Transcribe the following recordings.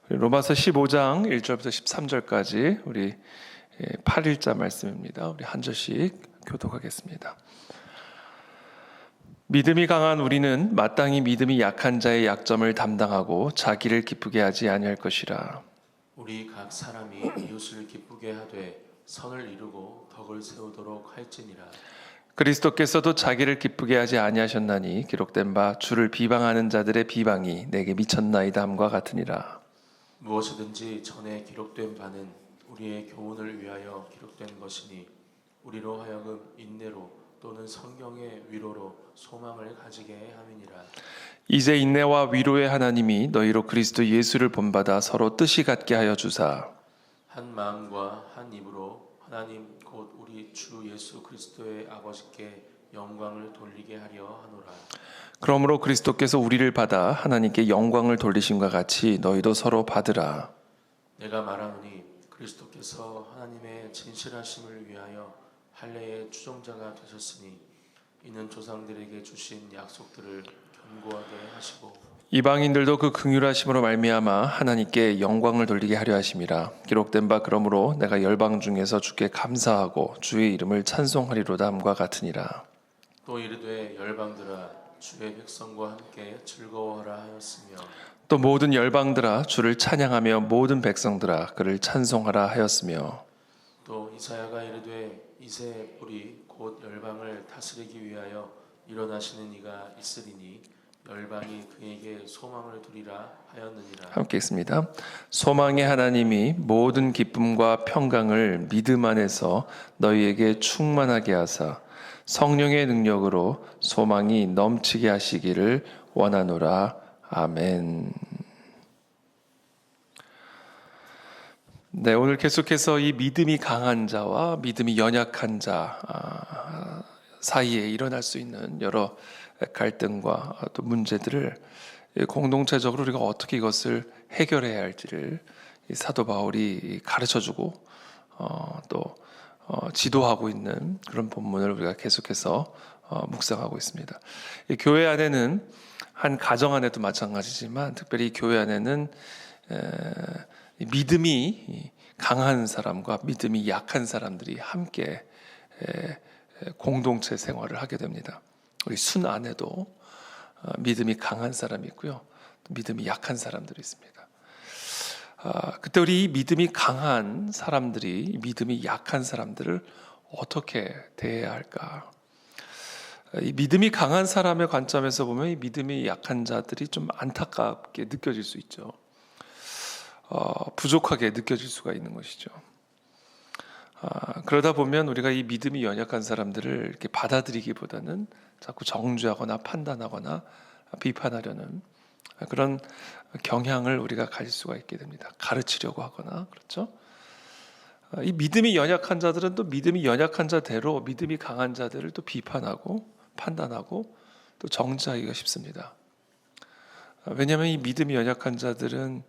로마서 15장 1절부터 13절까지 우리 8일자 말씀입니다. 우리 한 절씩 교독하겠습니다. 믿음이 강한 우리는 마땅히 믿음이 약한 자의 약점을 담당하고 자기를 기쁘게 하지 아니할 것이라. 우리 각 사람이 이웃을 기쁘게 하되 선을 이루고 덕을 세우도록 할지니라. 그리스도께서도 자기를 기쁘게 하지 아니하셨나니 기록된 바 주를 비방하는 자들의 비방이 내게 미쳤나이다 함과 같으니라. 무엇이든지 전에 기록된 바는 우리의 교훈을 위하여 기록된 것이니 우리로 하여금 인내로 또는 성경의 위로로 소망을 가지게 함이니라. 이제 인내와 위로의 하나님이 너희로 그리스도 예수를 본받아 서로 뜻이 같게 하여 주사 한 마음과 한 입으로 하나님 곧 우리 주 예수 그리스도의 아버지께 영광을 돌리게 하려 하노라. 그러므로 그리스도께서 우리를 받아 하나님께 영광을 돌리심과 같이 너희도 서로 받으라. 내가 말하노니 그리스도께서 하나님의 진실하심을 위하여 할례의 추종자가 되셨으니 이는 조상들에게 주신 약속들을 견고하게 하시고 이방인들도 그 긍휼하심으로 말미암아 하나님께 영광을 돌리게 하려 하심이라. 기록된 바 그러므로 내가 열방 중에서 주께 감사하고 주의 이름을 찬송하리로다 함과 같으니라. 또 이르되 열방들아 주의 백성과 함께 즐거워하라 하였으며 또 모든 열방들아 주를 찬양하며 모든 백성들아 그를 찬송하라 하였으며 또 이사야가 이르되 이새 뿔이 곧 열방을 다스리기 위하여 일어나시는 이가 있으리니 열방이 그에게 소망을 두리라 하였느니라. 함께 있습니다. 소망의 하나님이 모든 기쁨과 평강을 믿음 안에서 너희에게 충만하게 하사 성령의 능력으로 소망이 넘치게 하시기를 원하노라. 아멘. 네, 오늘 계속해서 이 믿음이 강한 자와 믿음이 연약한 자 사이에 일어날 수 있는 여러 갈등과 또 문제들을 공동체적으로 우리가 어떻게 이것을 해결해야 할지를 사도 바울이 가르쳐주고 또 지도하고 있는 그런 본문을 우리가 계속해서 묵상하고 있습니다. 이 교회 안에는 한 가정 안에도 마찬가지지만 특별히 교회 안에는 믿음이 강한 사람과 믿음이 약한 사람들이 함께 공동체 생활을 하게 됩니다. 우리 순 안에도 믿음이 강한 사람이 있고요, 또 믿음이 약한 사람들이 있습니다. 그때 우리 이 믿음이 강한 사람들이 믿음이 약한 사람들을 어떻게 대해야 할까? 이 믿음이 강한 사람의 관점에서 보면 이 믿음이 약한 자들이 좀 안타깝게 느껴질 수 있죠. 부족하게 느껴질 수가 있는 것이죠. 그러다 보면 우리가 이 믿음이 연약한 사람들을 이렇게 받아들이기보다는 자꾸 정죄하거나 판단하거나 비판하려는 그런 경향을 우리가 가질 수가 있게 됩니다. 가르치려고 하거나, 그렇죠? 이 믿음이 연약한 자들은 또 믿음이 연약한 자대로 믿음이 강한 자들을 또 비판하고 판단하고 또 정죄하기가 쉽습니다. 왜냐하면 이 믿음이 연약한 자들은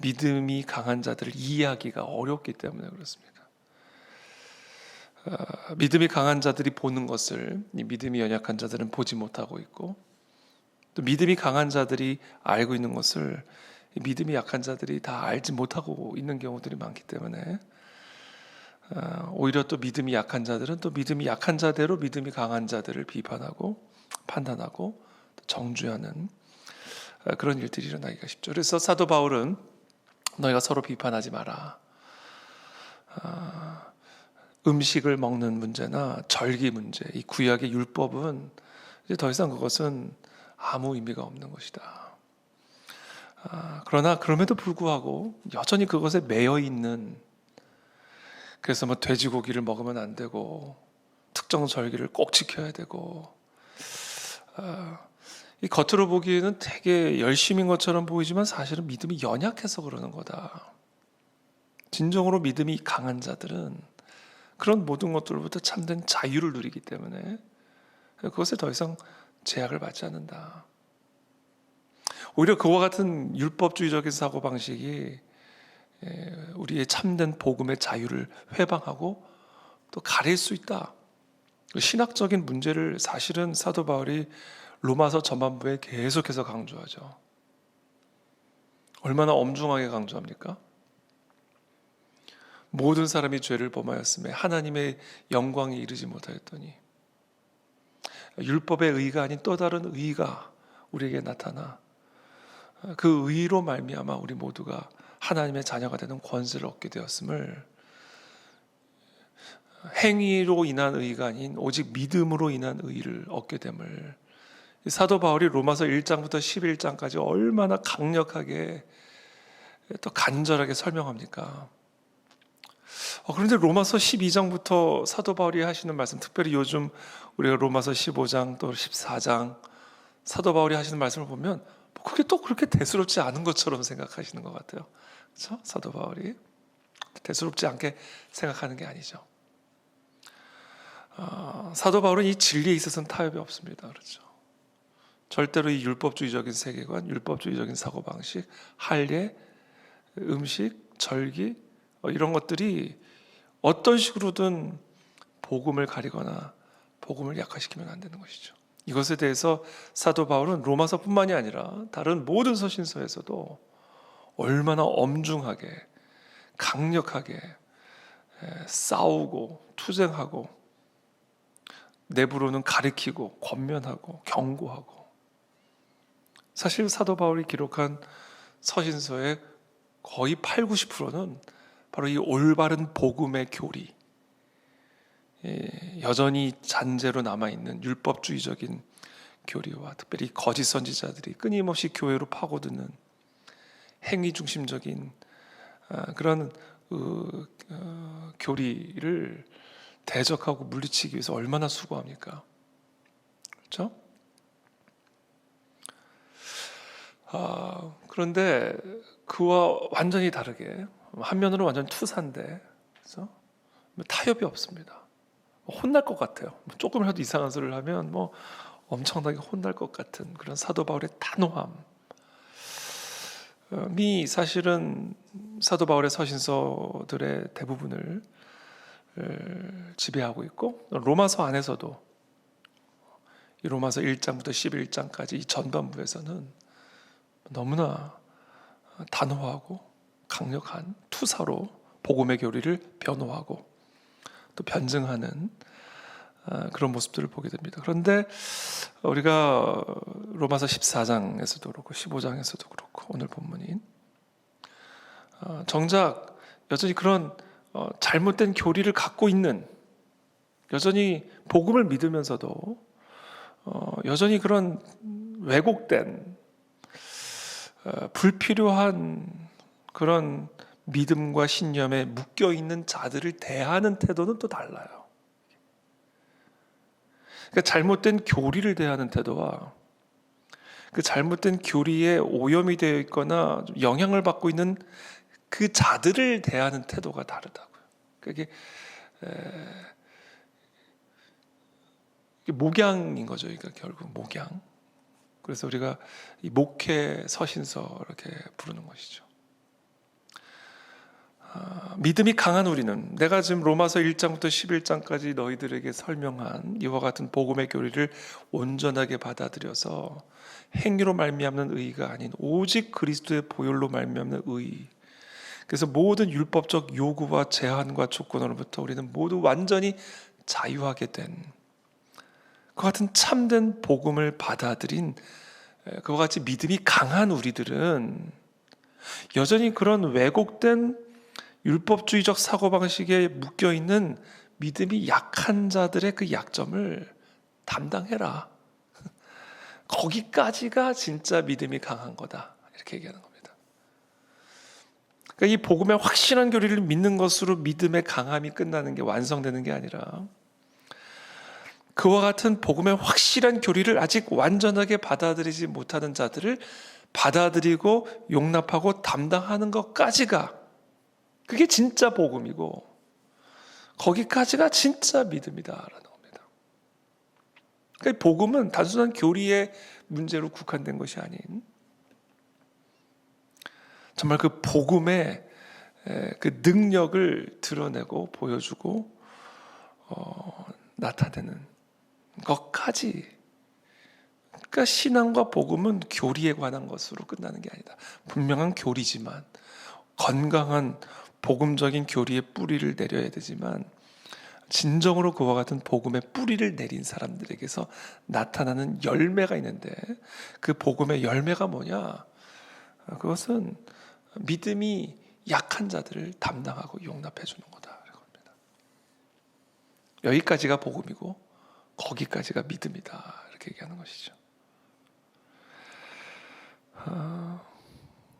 믿음이 강한 자들을 이해하기가 어렵기 때문에 그렇습니다. 믿음이 강한 자들이 보는 것을 이 믿음이 연약한 자들은 보지 못하고 있고, 또 믿음이 강한 자들이 알고 있는 것을 믿음이 약한 자들이 다 알지 못하고 있는 경우들이 많기 때문에 오히려 또 믿음이 약한 자들은 또 믿음이 약한 자대로 믿음이 강한 자들을 비판하고 판단하고 또 정죄하는 그런 일들이 일어나기가 쉽죠. 그래서 사도 바울은 너희가 서로 비판하지 마라. 음식을 먹는 문제나 절기 문제, 이 구약의 율법은 이제 더 이상 그것은 아무 의미가 없는 것이다. 그러나 그럼에도 불구하고 여전히 그것에 매여 있는, 그래서 뭐 돼지고기를 먹으면 안 되고 특정 절기를 꼭 지켜야 되고, 이 겉으로 보기에는 되게 열심인 것처럼 보이지만 사실은 믿음이 연약해서 그러는 거다. 진정으로 믿음이 강한 자들은 그런 모든 것들로부터 참된 자유를 누리기 때문에 그것에 더 이상 제약을 받지 않는다. 오히려 그와 같은 율법주의적인 사고방식이 우리의 참된 복음의 자유를 회방하고 또 가릴 수 있다. 신학적인 문제를 사실은 사도 바울이 로마서 전반부에 계속해서 강조하죠. 얼마나 엄중하게 강조합니까? 모든 사람이 죄를 범하였음에 하나님의 영광에 이르지 못하였더니 율법의 의가 아닌 또 다른 의가 우리에게 나타나 그 의로 말미암아 우리 모두가 하나님의 자녀가 되는 권세를 얻게 되었음을, 행위로 인한 의가 아닌 오직 믿음으로 인한 의를 얻게 됨을 사도 바울이 로마서 1장부터 11장까지 얼마나 강력하게 또 간절하게 설명합니까? 그런데 로마서 12장부터 사도 바울이 하시는 말씀, 특별히 요즘 우리가 로마서 15장 또 14장 사도 바울이 하시는 말씀을 보면 그게 또 그렇게 대수롭지 않은 것처럼 생각하시는 것 같아요. 그렇죠? 사도 바울이 대수롭지 않게 생각하는 게 아니죠. 사도 바울은 이 진리에 있어서는 타협이 없습니다. 그렇죠? 절대로 이 율법주의적인 세계관, 율법주의적인 사고방식, 할례, 음식, 절기 이런 것들이 어떤 식으로든 복음을 가리거나 복음을 약화시키면 안 되는 것이죠. 이것에 대해서 사도 바울은 로마서뿐만이 아니라 다른 모든 서신서에서도 얼마나 엄중하게 강력하게 싸우고 투쟁하고 내부로는 가리키고 권면하고 경고하고, 사실 사도 바울이 기록한 서신서의 거의 8, 90%는 바로 이 올바른 복음의 교리, 여전히 잔재로 남아있는 율법주의적인 교리와 특별히 거짓 선지자들이 끊임없이 교회로 파고드는 행위 중심적인 그런 교리를 대적하고 물리치기 위해서 얼마나 수고합니까? 그렇죠? 그런데 그와 완전히 다르게 한면으로 완전 투사인데, 그렇죠? 타협이 없습니다. 혼날 것 같아요. 조금이라도 이상한 소리를 하면 엄청나게 혼날 것 같은 그런 사도 바울의 단호함이 사실은 사도 바울의 서신서들의 대부분을 지배하고 있고, 로마서 안에서도 이 로마서 1장부터 11장까지 이 전반부에서는 너무나 단호하고 강력한 투사로 복음의 교리를 변호하고 또 변증하는 그런 모습들을 보게 됩니다. 그런데 우리가 로마서 14장에서도 그렇고 15장에서도 그렇고 오늘 본문인 정작 여전히 그런 잘못된 교리를 갖고 있는, 여전히 복음을 믿으면서도 여전히 그런 왜곡된 불필요한 그런 믿음과 신념에 묶여있는 자들을 대하는 태도는 또 달라요. 그러니까 잘못된 교리를 대하는 태도와 그 잘못된 교리에 오염이 되어 있거나 영향을 받고 있는 그 자들을 대하는 태도가 다르다고요. 그게 목양인 거죠. 그러니까 결국 목양. 그래서 우리가 이 목회 서신서 이렇게 부르는 것이죠. 믿음이 강한 우리는, 내가 지금 로마서 1장부터 11장까지 너희들에게 설명한 이와 같은 복음의 교리를 온전하게 받아들여서 행위로 말미암는 의가 아닌 오직 그리스도의 보혈로 말미암는 의, 그래서 모든 율법적 요구와 제한과 조건으로부터 우리는 모두 완전히 자유하게 된 그 같은 참된 복음을 받아들인 그와 같이 믿음이 강한 우리들은 여전히 그런 왜곡된 율법주의적 사고방식에 묶여있는 믿음이 약한 자들의 그 약점을 담당해라. 거기까지가 진짜 믿음이 강한 거다. 이렇게 얘기하는 겁니다. 그러니까 이 복음의 확실한 교리를 믿는 것으로 믿음의 강함이 끝나는 게, 완성되는 게 아니라 그와 같은 복음의 확실한 교리를 아직 완전하게 받아들이지 못하는 자들을 받아들이고 용납하고 담당하는 것까지가, 그게 진짜 복음이고 거기까지가 진짜 믿음이다라는 겁니다. 그러니까 복음은 단순한 교리의 문제로 국한된 것이 아닌 정말 그 복음의 그 능력을 드러내고 보여주고 나타내는 것까지 그러니까 신앙과 복음은 교리에 관한 것으로 끝나는 게 아니다. 분명한 교리지만, 건강한 복음적인 교리의 뿌리를 내려야 되지만, 진정으로 그와 같은 복음의 뿌리를 내린 사람들에게서 나타나는 열매가 있는데, 그 복음의 열매가 뭐냐? 그것은 믿음이 약한 자들을 담당하고 용납해 주는 거다. 여기까지가 복음이고 거기까지가 믿음이다. 이렇게 얘기하는 것이죠.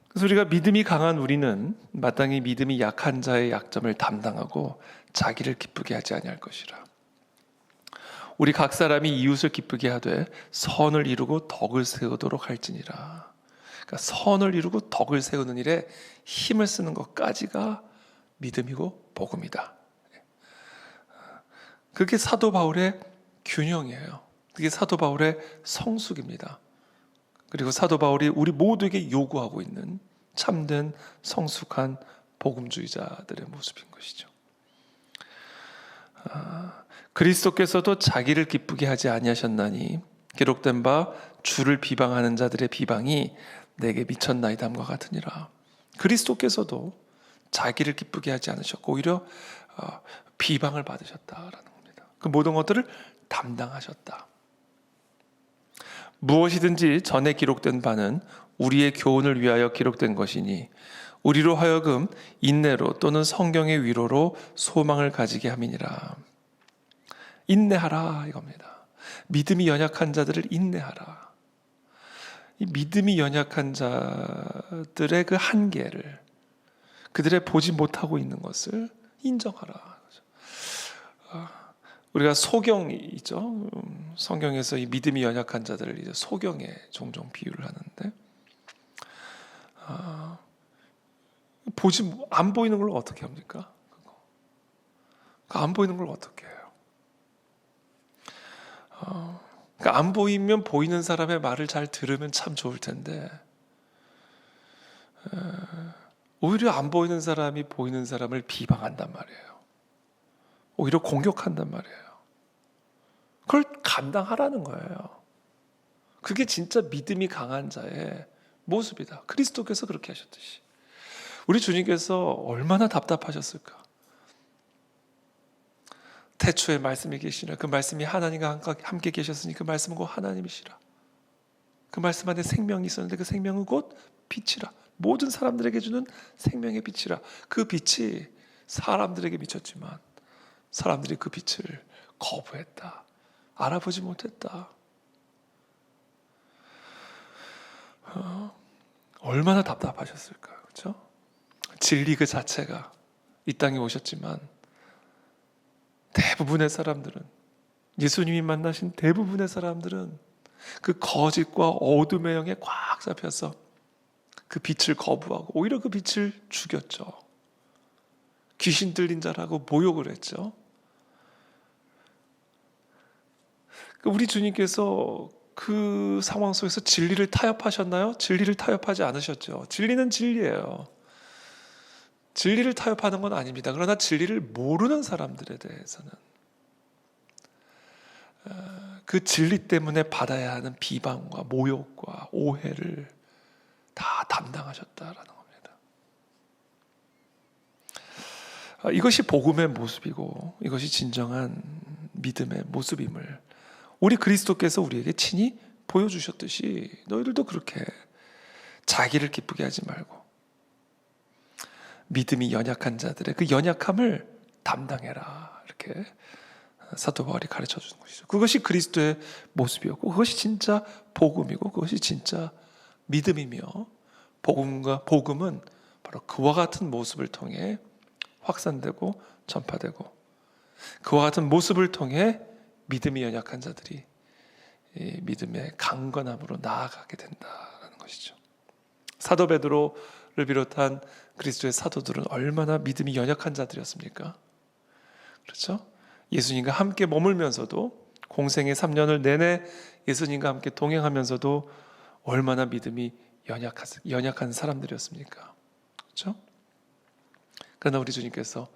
그래서 우리가 믿음이 강한 우리는 마땅히 믿음이 약한 자의 약점을 담당하고 자기를 기쁘게 하지 아니할 것이라. 우리 각 사람이 이웃을 기쁘게 하되 선을 이루고 덕을 세우도록 할지니라. 그러니까 선을 이루고 덕을 세우는 일에 힘을 쓰는 것까지가 믿음이고 복음이다. 그게 사도 바울의 균형이에요. 그게 사도 바울의 성숙입니다. 그리고 사도 바울이 우리 모두에게 요구하고 있는 참된 성숙한 복음주의자들의 모습인 것이죠. 그리스도께서도 자기를 기쁘게 하지 아니하셨나니 기록된 바 주를 비방하는 자들의 비방이 내게 미쳤나이다함과 같으니라. 그리스도께서도 자기를 기쁘게 하지 않으셨고 오히려 비방을 받으셨다라는 겁니다. 그 모든 것들을 담당하셨다. 무엇이든지 전에 기록된 바는 우리의 교훈을 위하여 기록된 것이니 우리로 하여금 인내로 또는 성경의 위로로 소망을 가지게 함이니라. 인내하라 이겁니다. 믿음이 연약한 자들을 인내하라. 이 믿음이 연약한 자들의 그 한계를, 그들의 보지 못하고 있는 것을 인정하라. 우리가 소경이 있죠. 성경에서 이 믿음이 연약한 자들을 이제 소경에 종종 비유를 하는데, 안 보이는 걸 어떻게 합니까? 안 보이는 걸 어떻게 해요? 그러니까 안 보이면 보이는 사람의 말을 잘 들으면 참 좋을 텐데, 오히려 안 보이는 사람이 보이는 사람을 비방한단 말이에요. 오히려 공격한단 말이에요. 그걸 감당하라는 거예요. 그게 진짜 믿음이 강한 자의 모습이다. 그리스도께서 그렇게 하셨듯이. 우리 주님께서 얼마나 답답하셨을까? 태초에 말씀이 계시나 그 말씀이 하나님과 함께 계셨으니 그 말씀은 곧 하나님이시라. 그 말씀 안에 생명이 있었는데 그 생명은 곧 빛이라. 모든 사람들에게 주는 생명의 빛이라. 그 빛이 사람들에게 미쳤지만 사람들이 그 빛을 거부했다. 알아보지 못했다. 얼마나 답답하셨을까, 그렇죠? 진리 그 자체가 이 땅에 오셨지만 대부분의 사람들은, 예수님이 만나신 대부분의 사람들은 그 거짓과 어둠의 영에 꽉 잡혀서 그 빛을 거부하고 오히려 그 빛을 죽였죠. 귀신 들린 자라고 모욕을 했죠. 우리 주님께서 그 상황 속에서 진리를 타협하셨나요? 진리를 타협하지 않으셨죠. 진리는 진리예요. 진리를 타협하는 건 아닙니다. 그러나 진리를 모르는 사람들에 대해서는 그 진리 때문에 받아야 하는 비방과 모욕과 오해를 다 담당하셨다라는 겁니다. 이것이 복음의 모습이고 이것이 진정한 믿음의 모습임을 우리 그리스도께서 우리에게 친히 보여주셨듯이 너희들도 그렇게 자기를 기쁘게 하지 말고 믿음이 연약한 자들의 그 연약함을 담당해라. 이렇게 사도 바울이 가르쳐 주는 것이죠. 그것이 그리스도의 모습이었고 그것이 진짜 복음이고 그것이 진짜 믿음이며 복음은 바로 그와 같은 모습을 통해 확산되고 전파되고 그와 같은 모습을 통해 믿음이 연약한 자들이 믿음의 강건함으로 나아가게 된다는 것이죠. 사도 베드로를 비롯한 그리스도의 사도들은 얼마나 믿음이 연약한 자들이었습니까? 그렇죠? 예수님과 함께 머물면서도 공생의 3년을 내내 예수님과 함께 동행하면서도 얼마나 믿음이 연약한 사람들이었습니까? 그렇죠? 그러나 우리 주님께서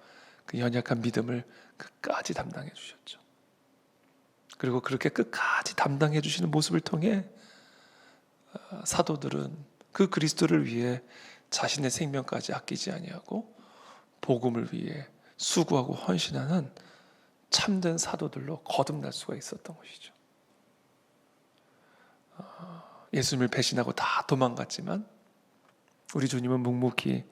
그 연약한 믿음을 끝까지 담당해 주셨죠. 그리고 그렇게 끝까지 담당해 주시는 모습을 통해 사도들은 그 그리스도를 위해 자신의 생명까지 아끼지 아니하고 복음을 위해 수고하고 헌신하는 참된 사도들로 거듭날 수가 있었던 것이죠. 예수님을 배신하고 다 도망갔지만 우리 주님은 묵묵히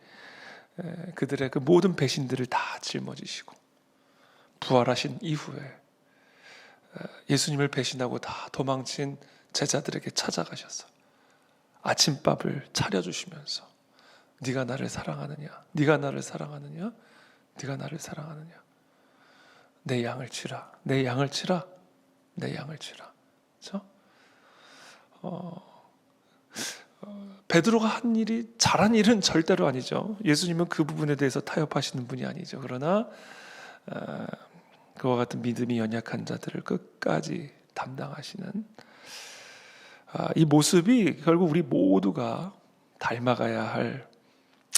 그들의 그 모든 배신들을 다 짊어지시고 부활하신 이후에 예수님을 배신하고 다 도망친 제자들에게 찾아가셔서 아침밥을 차려주시면서 네가 나를 사랑하느냐? 네가 나를 사랑하느냐? 네가 나를 사랑하느냐? 내 양을 치라. 내 양을 치라. 내 양을 치라. 그렇죠? 베드로가 한 일이 잘한 일은 절대로 아니죠. 예수님은 그 부분에 대해서 타협하시는 분이 아니죠. 그러나 그와 같은 믿음이 연약한 자들을 끝까지 담당하시는 이 모습이 결국 우리 모두가 닮아가야 할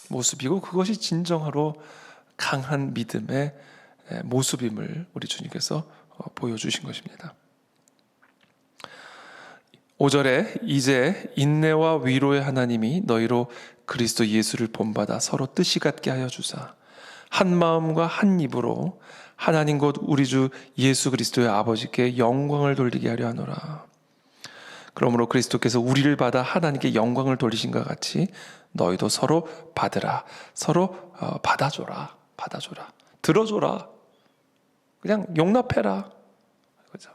모습이고 그것이 진정으로 강한 믿음의 모습임을 우리 주님께서 보여주신 것입니다. 5절에 이제 인내와 위로의 하나님이 너희로 그리스도 예수를 본받아 서로 뜻이 같게 하여 주사 한 마음과 한 입으로 하나님 곧 우리 주 예수 그리스도의 아버지께 영광을 돌리게 하려 하노라. 그러므로 그리스도께서 우리를 받아 하나님께 영광을 돌리신 것 같이 너희도 서로 받으라. 서로 받아줘라. 받아줘라. 들어줘라. 그냥 용납해라. 그죠?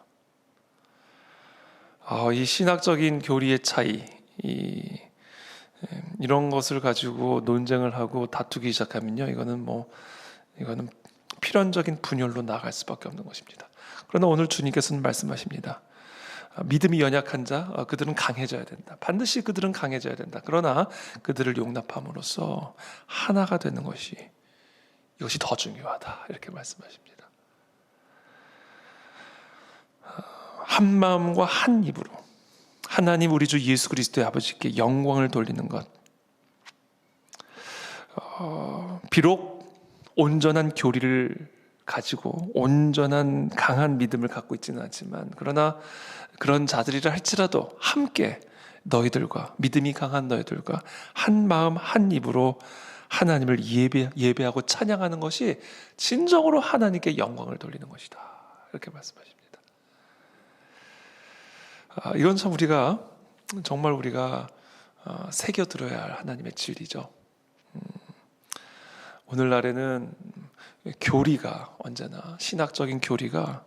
이 신학적인 교리의 차이, 이런 것을 가지고 논쟁을 하고 다투기 시작하면요, 이거는 필연적인 분열로 나갈 수밖에 없는 것입니다. 그러나 오늘 주님께서는 말씀하십니다. 믿음이 연약한 자, 그들은 강해져야 된다. 반드시 그들은 강해져야 된다. 그러나 그들을 용납함으로써 하나가 되는 것이 이것이 더 중요하다. 이렇게 말씀하십니다. 한 마음과 한 입으로 하나님 우리 주 예수 그리스도의 아버지께 영광을 돌리는 것. 비록 온전한 교리를 가지고 온전한 강한 믿음을 갖고 있지는 않지만 그러나 그런 자들이라 할지라도 함께 너희들과 믿음이 강한 너희들과 한 마음 한 입으로 하나님을 예배하고 찬양하는 것이 진정으로 하나님께 영광을 돌리는 것이다. 이렇게 말씀하십니다. 이건 참 정말 우리가 새겨들어야 할 하나님의 진리죠. 오늘날에는 교리가 언제나 신학적인 교리가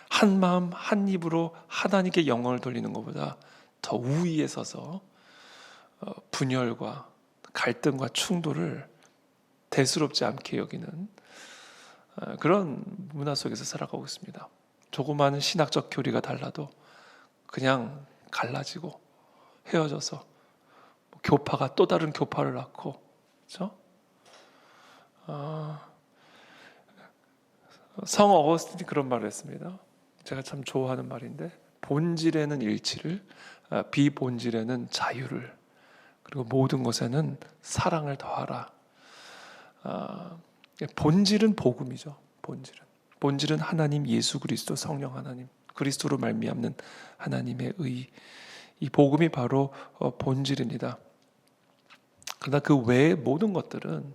한 마음 한 입으로 하나님께 영광을 돌리는 것보다 더 우위에 서서 분열과 갈등과 충돌을 대수롭지 않게 여기는 그런 문화 속에서 살아가고 있습니다. 조그마한 신학적 교리가 달라도 그냥 갈라지고 헤어져서 교파가 또 다른 교파를 낳고, 그렇죠? 성 어거스틴이 그런 말을 했습니다. 제가 참 좋아하는 말인데 본질에는 일치를, 비본질에는 자유를, 그리고 모든 것에는 사랑을 더하라. 본질은 복음이죠. 본질은 하나님 예수 그리스도 성령 하나님 그리스도로 말미암는 하나님의 의, 이 복음이 바로 본질입니다. 그러나 그 외의 모든 것들은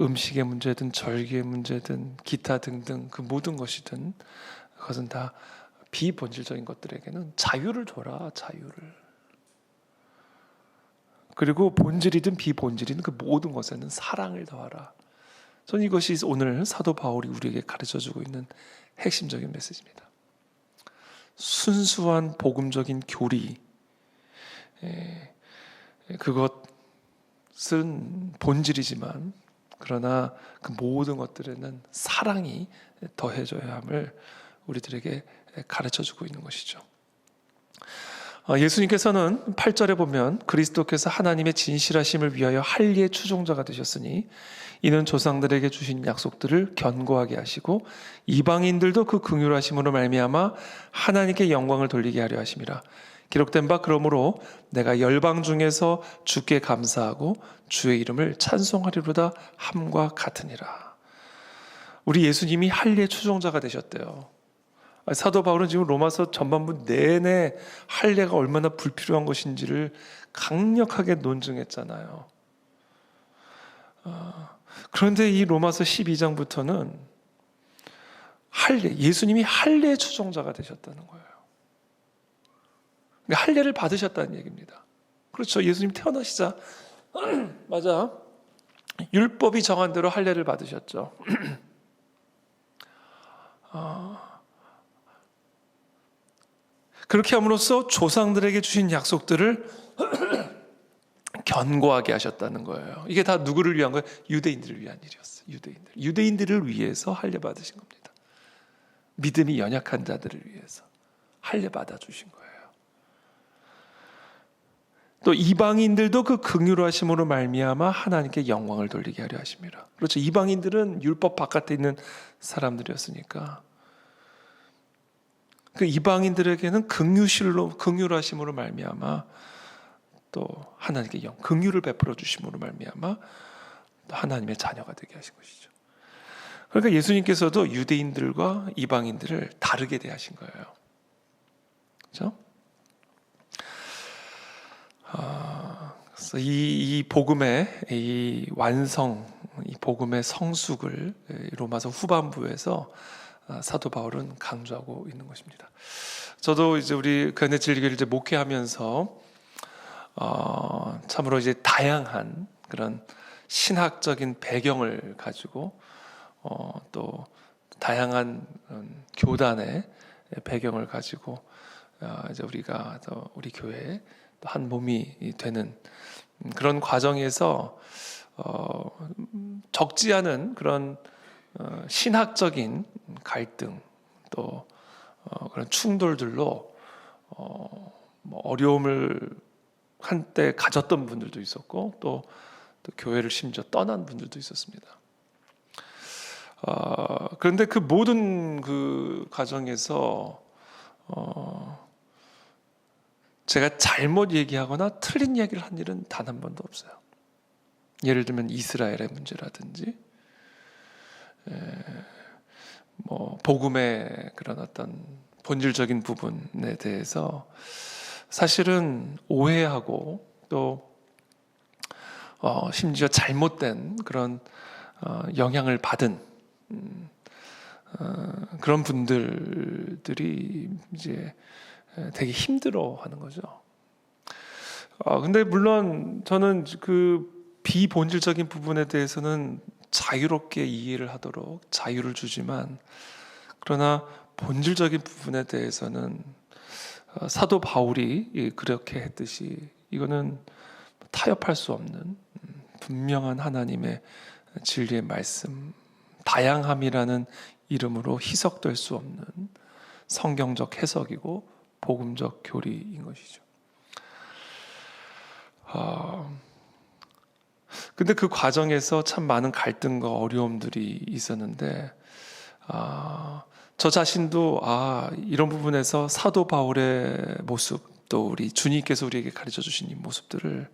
음식의 문제든 절기의 문제든 기타 등등 그 모든 것이든 그것은 다 비본질적인 것들에게는 자유를 줘라. 자유를. 그리고 본질이든 비본질이든 그 모든 것에는 사랑을 더하라. 저는 이것이 오늘 사도 바울이 우리에게 가르쳐주고 있는 핵심적인 메시지입니다. 순수한 복음적인 교리, 그것은 본질이지만 그러나 그 모든 것들에는 사랑이 더해져야 함을 우리들에게 가르쳐주고 있는 것이죠. 예수님께서는 8절에 보면 그리스도께서 하나님의 진실하심을 위하여 할례의 추종자가 되셨으니 이는 조상들에게 주신 약속들을 견고하게 하시고 이방인들도 그 긍휼하심으로 말미암아 하나님께 영광을 돌리게 하려 하심이라. 기록된 바 그러므로 내가 열방 중에서 주께 감사하고 주의 이름을 찬송하리로다 함과 같으니라. 우리 예수님이 할례의 추종자가 되셨대요. 사도 바울은 지금 로마서 전반부 내내 할례가 얼마나 불필요한 것인지를 강력하게 논증했잖아요. 그런데 이 로마서 12장부터는 할례, 예수님이 할례의 추종자가 되셨다는 거예요. 그러니까 할례를 받으셨다는 얘기입니다. 그렇죠. 예수님 태어나시자 맞아, 율법이 정한 대로 할례를 받으셨죠. 그렇게 함으로써 조상들에게 주신 약속들을 견고하게 하셨다는 거예요. 이게 다 누구를 위한 거예요? 유대인들을 위한 일이었어요. 유대인들을 위해서 할례 받으신 겁니다. 믿음이 연약한 자들을 위해서 할례 받아 주신 거예요. 또 이방인들도 그 긍휼하심으로 말미암아 하나님께 영광을 돌리게 하려 하심이라. 그렇죠. 이방인들은 율법 바깥에 있는 사람들이었으니까 그 이방인들에게는 긍휼하심으로 말미암아 또 하나님께 긍휼을 베풀어 주심으로 말미암아 또 하나님의 자녀가 되게 하신 것이죠. 그러니까 예수님께서도 유대인들과 이방인들을 다르게 대하신 거예요. 그렇죠? 그래서 이 복음의 이 완성, 이 복음의 성숙을 로마서 후반부에서 사도 바울은 강조하고 있는 것입니다. 저도 이제 우리 교회 진리교회를 이제 목회하면서 참으로 이제 다양한 그런 신학적인 배경을 가지고 또 다양한 교단의 배경을 가지고 이제 우리가 우리 교회에 한 몸이 되는 그런 과정에서 적지 않은 그런 신학적인 갈등 또 그런 충돌들로 뭐 어려움을 한때 가졌던 분들도 있었고 또 교회를 심지어 떠난 분들도 있었습니다. 그런데 그 모든 그 과정에서 제가 잘못 얘기하거나 틀린 얘기를 한 일은 단 한 번도 없어요. 예를 들면 이스라엘의 문제라든지 뭐 복음의 그런 어떤 본질적인 부분에 대해서 사실은 오해하고 또 심지어 잘못된 그런 영향을 받은 그런 분들이 이제 되게 힘들어하는 거죠. 근데 물론 저는 그 비본질적인 부분에 대해서는 자유롭게 이해를 하도록 자유를 주지만, 그러나 본질적인 부분에 대해서는 사도 바울이 그렇게 했듯이 이거는 타협할 수 없는 분명한 하나님의 진리의 말씀, 다양함이라는 이름으로 희석될 수 없는 성경적 해석이고 복음적 교리인 것이죠. 근데 그 과정에서 참 많은 갈등과 어려움들이 있었는데 저 자신도 이런 부분에서 사도 바울의 모습, 또 우리 주님께서 우리에게 가르쳐 주신 이 모습들을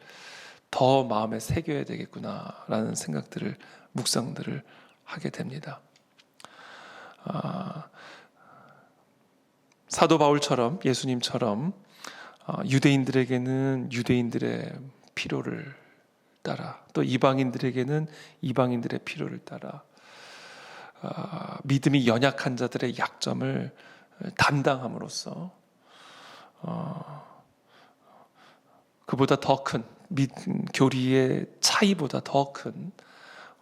더 마음에 새겨야 되겠구나라는 생각들을, 묵상들을 하게 됩니다. 사도 바울처럼, 예수님처럼 유대인들에게는 유대인들의 필요를 따라, 또 이방인들에게는 이방인들의 필요를 따라 믿음이 연약한 자들의 약점을 담당함으로써 그보다 더 큰 교리의 차이보다 더 큰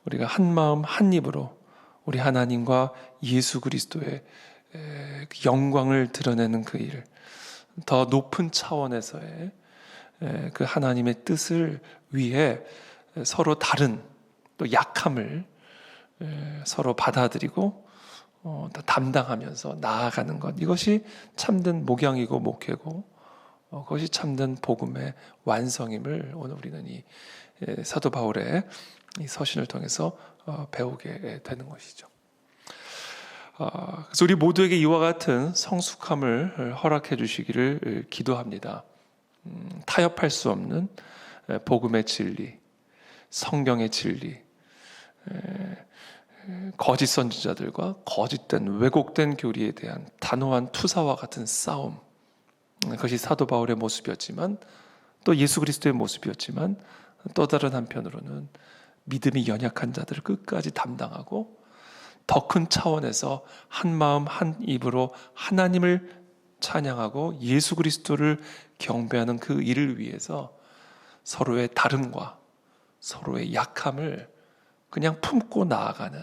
우리가 한 마음 한 입으로 우리 하나님과 예수 그리스도의 영광을 드러내는 그 일, 더 높은 차원에서의 그 하나님의 뜻을 위해 서로 다른 또 약함을 서로 받아들이고 담당하면서 나아가는 것, 이것이 참된 목양이고 목회고 그것이 참된 복음의 완성임을 오늘 우리는 이 사도 바울의 이 서신을 통해서 배우게 되는 것이죠. 그래서 우리 모두에게 이와 같은 성숙함을 허락해 주시기를 기도합니다. 타협할 수 없는 복음의 진리, 성경의 진리, 거짓 선지자들과 거짓된 왜곡된 교리에 대한 단호한 투사와 같은 싸움, 그것이 사도 바울의 모습이었지만 또 예수 그리스도의 모습이었지만 또 다른 한편으로는 믿음이 연약한 자들을 끝까지 담당하고 더 큰 차원에서 한 마음 한 입으로 하나님을 찬양하고 예수 그리스도를 경배하는 그 일을 위해서 서로의 다름과 서로의 약함을 그냥 품고 나아가는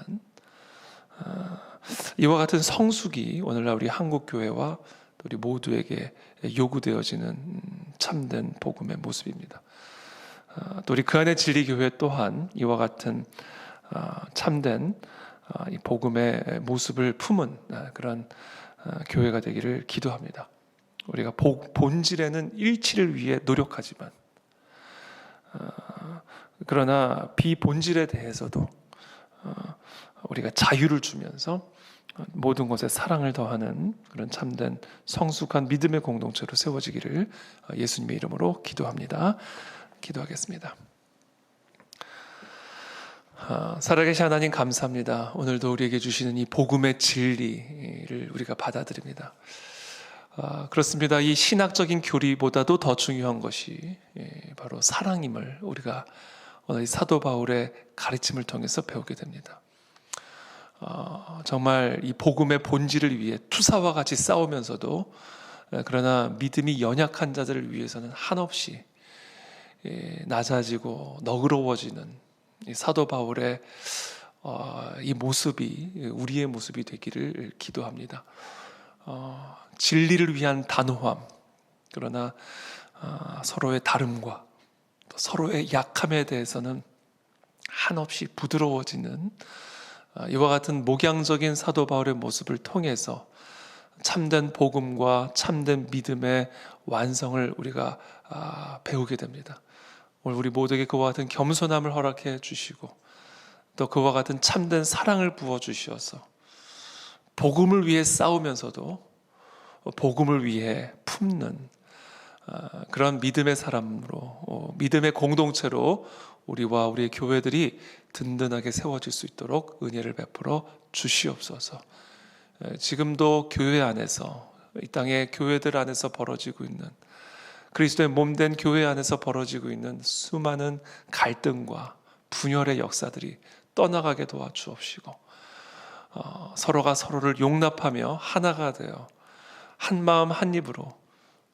이와 같은 성숙이 오늘날 우리 한국 교회와 우리 모두에게 요구되어지는 참된 복음의 모습입니다. 또 우리 그 안의 진리 교회 또한 이와 같은 참된 이 복음의 모습을 품은 그런 교회가 되기를 기도합니다. 우리가 본질에는 일치를 위해 노력하지만 그러나 비본질에 대해서도 우리가 자유를 주면서 모든 것에 사랑을 더하는 그런 참된 성숙한 믿음의 공동체로 세워지기를 예수님의 이름으로 기도합니다. 기도하겠습니다. 살아계신 하나님 감사합니다. 오늘도 우리에게 주시는 이 복음의 진리를 우리가 받아들입니다. 그렇습니다. 이 신학적인 교리보다도 더 중요한 것이 바로 사랑임을 우리가 오늘 이 사도 바울의 가르침을 통해서 배우게 됩니다. 정말 이 복음의 본질을 위해 투사와 같이 싸우면서도 그러나 믿음이 연약한 자들을 위해서는 한없이 낮아지고 너그러워지는 이 사도 바울의 이 모습이 우리의 모습이 되기를 기도합니다. 진리를 위한 단호함, 그러나 서로의 다름과 서로의 약함에 대해서는 한없이 부드러워지는 이와 같은 목양적인 사도 바울의 모습을 통해서 참된 복음과 참된 믿음의 완성을 우리가 배우게 됩니다. 오늘 우리 모두에게 그와 같은 겸손함을 허락해 주시고 또 그와 같은 참된 사랑을 부어 주셔서 복음을 위해 싸우면서도 복음을 위해 품는 그런 믿음의 사람으로 믿음의 공동체로 우리와 우리의 교회들이 든든하게 세워질 수 있도록 은혜를 베풀어 주시옵소서. 지금도 교회 안에서 이 땅의 교회들 안에서 벌어지고 있는 그리스도의 몸된 교회 안에서 벌어지고 있는 수많은 갈등과 분열의 역사들이 떠나가게 도와주옵시고 서로가 서로를 용납하며 하나가 되어 한 마음 한 입으로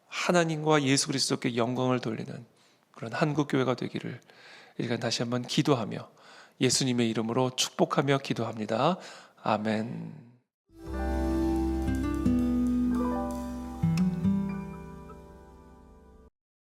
하나님과 예수 그리스도께 영광을 돌리는 그런 한국 교회가 되기를 이 시간 다시 한번 기도하며 예수님의 이름으로 축복하며 기도합니다. 아멘.